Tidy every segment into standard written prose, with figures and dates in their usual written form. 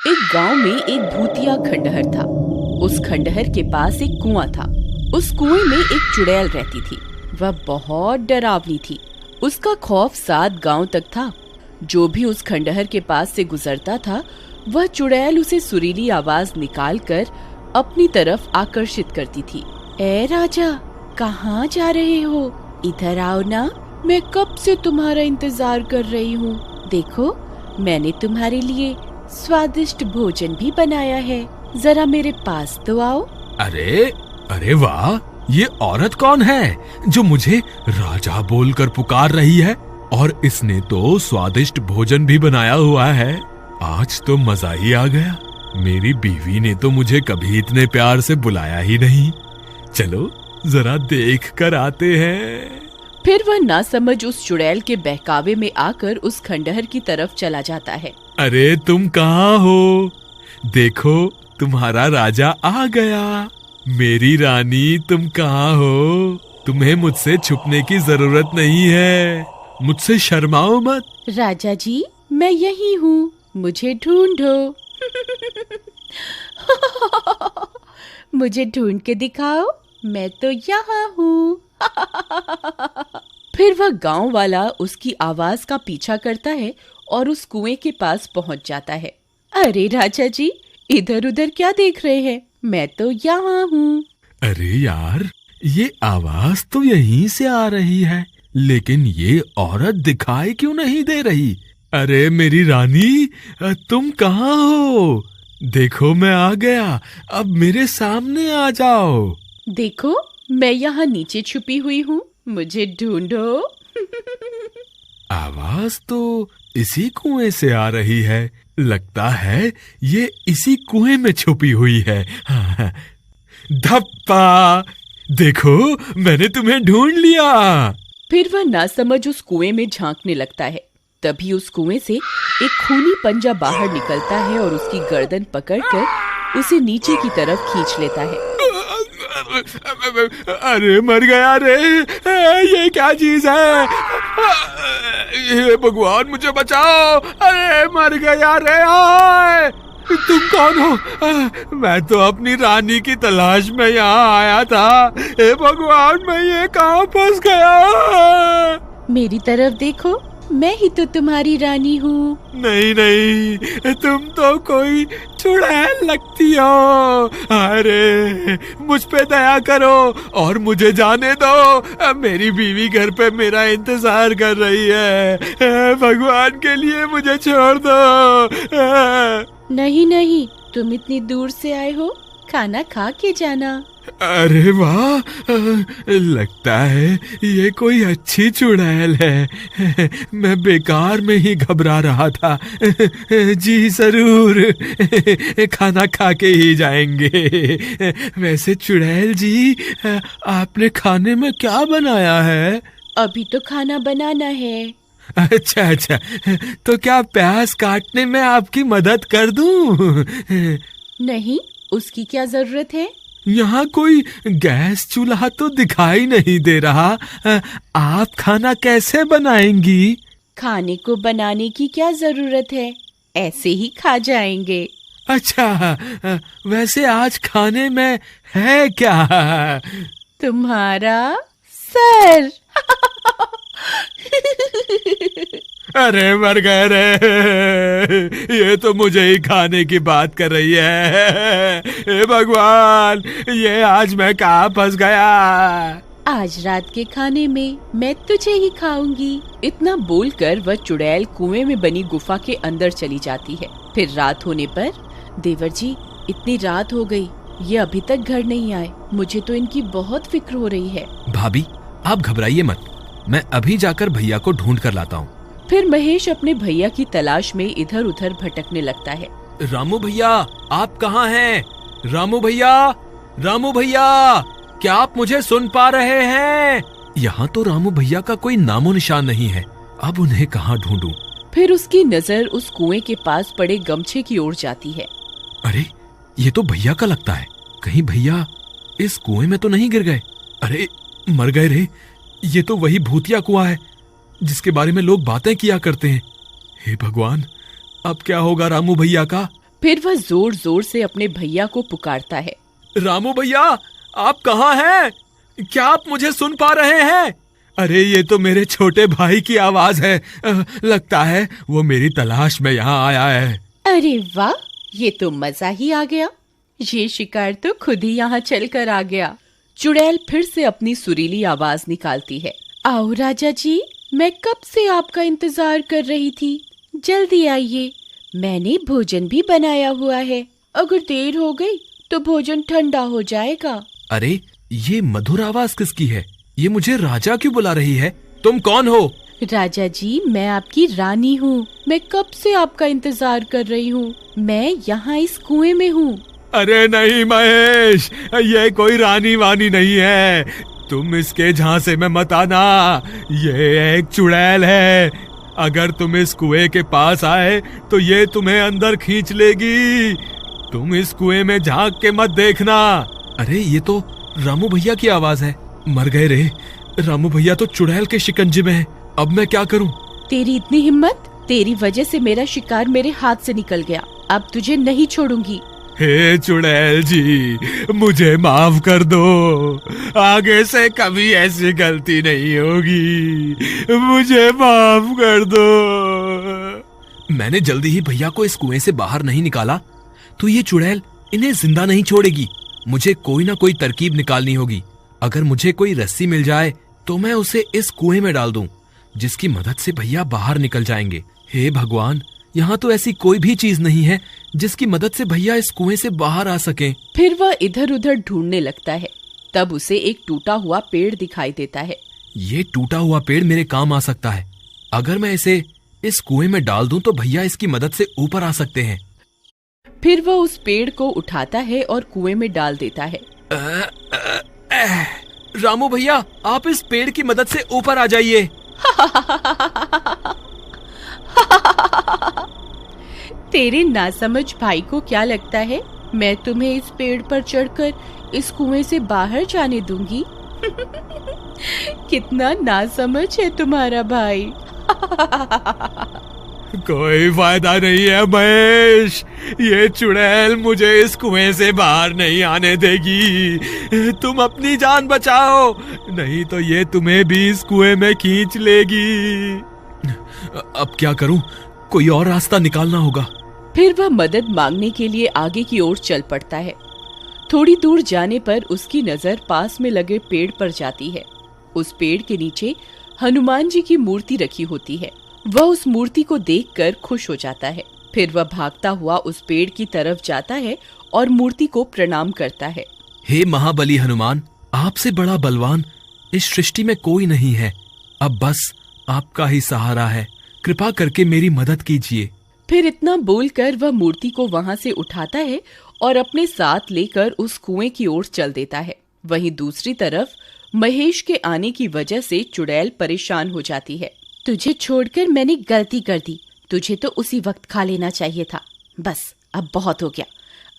एक गांव में एक भूतिया खंडहर था। उस खंडहर के पास एक कुआं था। उस कुएं में एक चुड़ैल रहती थी। वह बहुत डरावनी थी। उसका खौफ 7 गांव तक था। जो भी उस खंडहर के पास से गुजरता था, वह चुड़ैल उसे सुरीली आवाज निकालकर अपनी तरफ आकर्षित करती थी। ए राजा, कहाँ जा रहे हो? इधर आओ ना, मैं कब से तुम्हारा इंतजार कर रही हूँ। देखो, मैंने तुम्हारे लिए स्वादिष्ट भोजन भी बनाया है। जरा मेरे पास तो आओ। अरे अरे वाह, ये औरत कौन है जो मुझे राजा बोलकर पुकार रही है? और इसने तो स्वादिष्ट भोजन भी बनाया हुआ है। आज तो मजा ही आ गया। मेरी बीवी ने तो मुझे कभी इतने प्यार से बुलाया ही नहीं। चलो जरा देख कर आते हैं। फिर वह नासमझ उस चुड़ैल के बहकावे में आकर उस खंडहर की तरफ चला जाता है। अरे तुम कहाँ हो? देखो, तुम्हारा राजा आ गया। मेरी रानी, तुम कहाँ हो? तुम्हें मुझसे छुपने की जरूरत नहीं है। मुझसे शर्माओ मत। राजा जी, मैं यही हूँ, मुझे ढूंढो। मुझे ढूंढ के दिखाओ, मैं तो यहाँ हूँ। फिर वह गांव वाला उसकी आवाज का पीछा करता है और उस कुएं के पास पहुंच जाता है। अरे राजा जी, इधर उधर क्या देख रहे हैं? मैं तो यहाँ हूँ। अरे यार, ये आवाज तो यहीं से आ रही है, लेकिन ये औरत दिखाई क्यों नहीं दे रही? अरे मेरी रानी, तुम कहाँ हो? देखो, मैं आ गया। अब मेरे सामने आ जाओ। देखो, मैं यहाँ नीचे छुपी हुई हूँ, मुझे ढूंढो। आवाज तो इसी कुएं से आ रही है। लगता है ये इसी कुएं में छुपी हुई है। धप्पा! देखो, मैंने तुम्हें ढूंढ लिया। फिर वह नासमझ उस कुएं में झांकने लगता है। तभी उस कुएं से एक खूनी पंजा बाहर निकलता है और उसकी गर्दन पकड़कर उसे नीचे की तरफ खींच लेता है। अरे मर गया रे! ये क्या चीज है? हे भगवान, मुझे बचाओ! अरे मर गया रे! आए! तुम कौन हो? मैं तो अपनी रानी की तलाश में यहाँ आया था। हे भगवान, मैं ये कहाँ फंस गया? मेरी तरफ देखो, मैं ही तो तुम्हारी रानी हूँ। नहीं नहीं, तुम तो कोई चुड़ैल लगती हो। अरे मुझ पे दया करो और मुझे जाने दो। मेरी बीवी घर पे मेरा इंतजार कर रही है। भगवान के लिए मुझे छोड़ दो। नहीं नहीं, तुम इतनी दूर से आए हो, खाना खा के जाना। अरे वाह, लगता है ये कोई अच्छी चुड़ैल है। मैं बेकार में ही घबरा रहा था। जी जरूर, खाना खा के ही जाएंगे। वैसे चुड़ैल जी, आपने खाने में क्या बनाया है? अभी तो खाना बनाना है। अच्छा अच्छा, तो क्या प्याज काटने में आपकी मदद कर दूं? नहीं, उसकी क्या जरूरत है? यहाँ कोई गैस चूल्हा तो दिखाई नहीं दे रहा। आप खाना कैसे बनाएंगी? खाने को बनाने की क्या जरूरत है, ऐसे ही खा जाएंगे। अच्छा, वैसे आज खाने में है क्या? तुम्हारा सर। अरे मर गए रे! ये तो मुझे ही खाने की बात कर रही है। हे भगवान, ये आज मैं कहाँ फंस गया? आज रात के खाने में मैं तुझे ही खाऊंगी। इतना बोलकर वह चुड़ैल कुएं में बनी गुफा के अंदर चली जाती है। फिर रात होने पर, देवर जी, इतनी रात हो गई, ये अभी तक घर नहीं आए। मुझे तो इनकी बहुत फिक्र हो रही है। भाभी, आप घबराइए मत, मैं अभी जाकर भैया को ढूंढ कर लाता हूँ। फिर महेश अपने भैया की तलाश में इधर उधर भटकने लगता है। रामू भैया, आप कहाँ हैं? रामू भैया, रामू भैया, क्या आप मुझे सुन पा रहे हैं? यहाँ तो रामू भैया का कोई नामो निशान नहीं है। अब उन्हें कहाँ ढूंढूं? फिर उसकी नजर उस कुएं के पास पड़े गमछे की ओर जाती है। अरे, ये तो भैया का लगता है। कहीं भैया इस कुएं में तो नहीं गिर गए? अरे मर गए रे! ये तो वही भूतिया कुआं है जिसके बारे में लोग बातें किया करते हैं। हे भगवान, अब क्या होगा रामू भैया का? फिर वह जोर जोर से अपने भैया को पुकारता है। रामू भैया, आप कहाँ हैं? क्या आप मुझे सुन पा रहे हैं? अरे ये तो मेरे छोटे भाई की आवाज है। लगता है वो मेरी तलाश में यहाँ आया है। अरे वाह, ये तो मजा ही आ गया। ये शिकार तो खुद ही यहाँ चल कर आ गया। चुड़ैल फिर से अपनी सुरीली आवाज निकालती है। आओ राजा जी, मैं कब से आपका इंतजार कर रही थी। जल्दी आइए, मैंने भोजन भी बनाया हुआ है। अगर देर हो गई तो भोजन ठंडा हो जाएगा। अरे ये मधुर आवाज किसकी है? ये मुझे राजा क्यों बुला रही है? तुम कौन हो? राजा जी, मैं आपकी रानी हूँ। मैं कब से आपका इंतजार कर रही हूँ। मैं यहाँ इस कुएं में हूँ। अरे नहीं महेश, ये कोई रानी वानी नहीं है। तुम इसके झांसे में मत आना। ये एक चुड़ैल है। अगर तुम इस कुएं के पास आए तो ये तुम्हें अंदर खींच लेगी। तुम इस कुएं में झांक के मत देखना। अरे ये तो रामू भैया की आवाज है। मर गए रे। रामू भैया तो चुड़ैल के शिकंजे में है। अब मैं क्या करूं? तेरी इतनी हिम्मत! तेरी वजह से मेरा शिकार मेरे हाथ से निकल गया। अब तुझे नहीं छोड़ूंगी। हे चुड़ैल जी, मुझे माफ कर दो। आगे से कभी ऐसी गलती नहीं होगी। मुझे माफ कर दो। मैंने जल्दी ही भैया को इस कुएं से बाहर नहीं निकाला तो ये चुड़ैल इन्हें जिंदा नहीं छोड़ेगी। मुझे कोई ना कोई तरकीब निकालनी होगी। अगर मुझे कोई रस्सी मिल जाए तो मैं उसे इस कुएं में डाल दूं, जिसकी मदद से भैया बाहर निकल जाएंगे। हे भगवान, यहाँ तो ऐसी कोई भी चीज नहीं है जिसकी मदद से भैया इस कुएं से बाहर आ सके। फिर वह इधर उधर ढूंढने लगता है। तब उसे एक टूटा हुआ पेड़ दिखाई देता है। ये टूटा हुआ पेड़ मेरे काम आ सकता है। अगर मैं इसे इस कुएं में डाल दूं तो भैया इसकी मदद से ऊपर आ सकते हैं। फिर वह उस पेड़ को उठाता है और कुएं में डाल देता है। रामू भैया, आप इस पेड़ की मदद से ऊपर आ जाइए। तेरे नासमझ भाई को क्या लगता है मैं तुम्हें इस पेड़ पर चढ़कर इस कुएं से बाहर जाने दूंगी? कितना नासमझ है तुम्हारा भाई। कोई फायदा नहीं है महेश। ये चुड़ैल मुझे इस कुएं से बाहर नहीं आने देगी। तुम अपनी जान बचाओ, नहीं तो ये तुम्हें भी इस कुएं में खींच लेगी। अब क्या करूं? कोई और रास्ता निकालना होगा। फिर वह मदद मांगने के लिए आगे की ओर चल पड़ता है। थोड़ी दूर जाने पर उसकी नजर पास में लगे पेड़ पर जाती है। उस पेड़ के नीचे हनुमान जी की मूर्ति रखी होती है। वह उस मूर्ति को देखकर खुश हो जाता है। फिर वह भागता हुआ उस पेड़ की तरफ जाता है और मूर्ति को प्रणाम करता है। हे महाबली हनुमान, आपसे बड़ा बलवान इस सृष्टि में कोई नहीं है। अब बस आपका ही सहारा है। कृपा करके मेरी मदद कीजिए। फिर इतना बोलकर वह मूर्ति को वहां से उठाता है और अपने साथ लेकर उस कुएं की ओर चल देता है। वहीं दूसरी तरफ महेश के आने की वजह से चुड़ैल परेशान हो जाती है। तुझे छोड़कर मैंने गलती कर दी। तुझे तो उसी वक्त खा लेना चाहिए था। बस अब बहुत हो गया।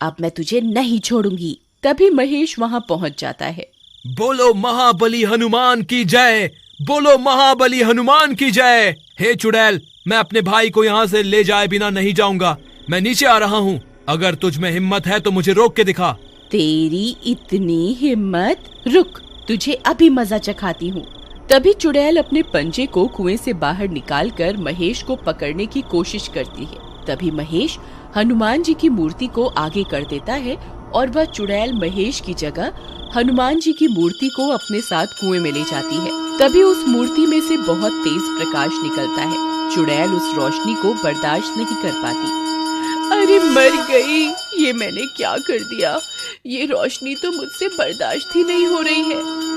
अब मैं तुझे नहीं छोड़ूंगी। तभी महेश वहां पहुंच जाता है। बोलो महाबली हनुमान की जय। बोलो महाबली हनुमान की जय। हे चुड़ैल, मैं अपने भाई को यहाँ से ले जाए बिना नहीं जाऊंगा। मैं नीचे आ रहा हूँ। अगर तुझ में हिम्मत है तो मुझे रोक के दिखा। तेरी इतनी हिम्मत? रुक, तुझे अभी मजा चखाती हूँ। तभी चुड़ैल अपने पंजे को कुएं से बाहर निकालकर महेश को पकड़ने की कोशिश करती है। तभी महेश हनुमान जी की मूर्ति को आगे कर देता है और वह चुड़ैल महेश की जगह हनुमान जी की मूर्ति को अपने साथ कुएं में ले जाती है। तभी उस मूर्ति में से बहुत तेज प्रकाश निकलता है। चुड़ैल उस रोशनी को बर्दाश्त नहीं कर पाती। अरे मर गई, ये मैंने क्या कर दिया? ये रोशनी तो मुझसे बर्दाश्त ही नहीं हो रही है।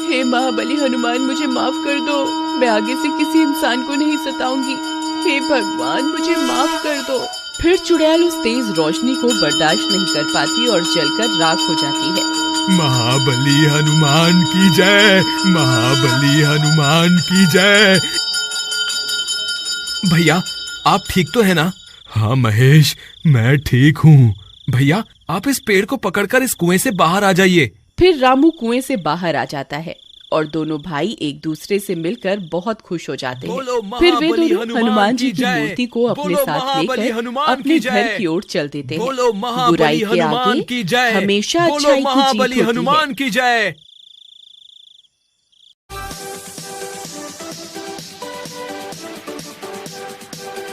हे महाबली हनुमान, मुझे माफ कर दो। मैं आगे से किसी इंसान को नहीं सताऊंगी। हे भगवान, मुझे माफ कर दो। फिर चुड़ैल उस तेज रोशनी को बर्दाश्त नहीं कर पाती और जलकर राख हो जाती है। महाबली हनुमान की जय। महाबली हनुमान की जय। भैया, आप ठीक तो है ना? हाँ महेश, मैं ठीक हूँ। भैया, आप इस पेड़ को पकड़कर इस कुएं से बाहर आ जाइए। फिर रामू कुएं से बाहर आ जाता है और दोनों भाई एक दूसरे से मिलकर बहुत खुश हो जाते हैं। बोलो फिर वे महाबली दोनों हनुमान हनुमान की जी की जय। मूर्ति को अपने बोलो साथ महाबली लेकर हनुमान अपने की घर जय। की ओर चल देते हैं। बोलो महाबली बुराई के हनुमान आगे की जय। हमेशा बोलो अच्छाई की महाबली जीत होती है। हनुमान की जय।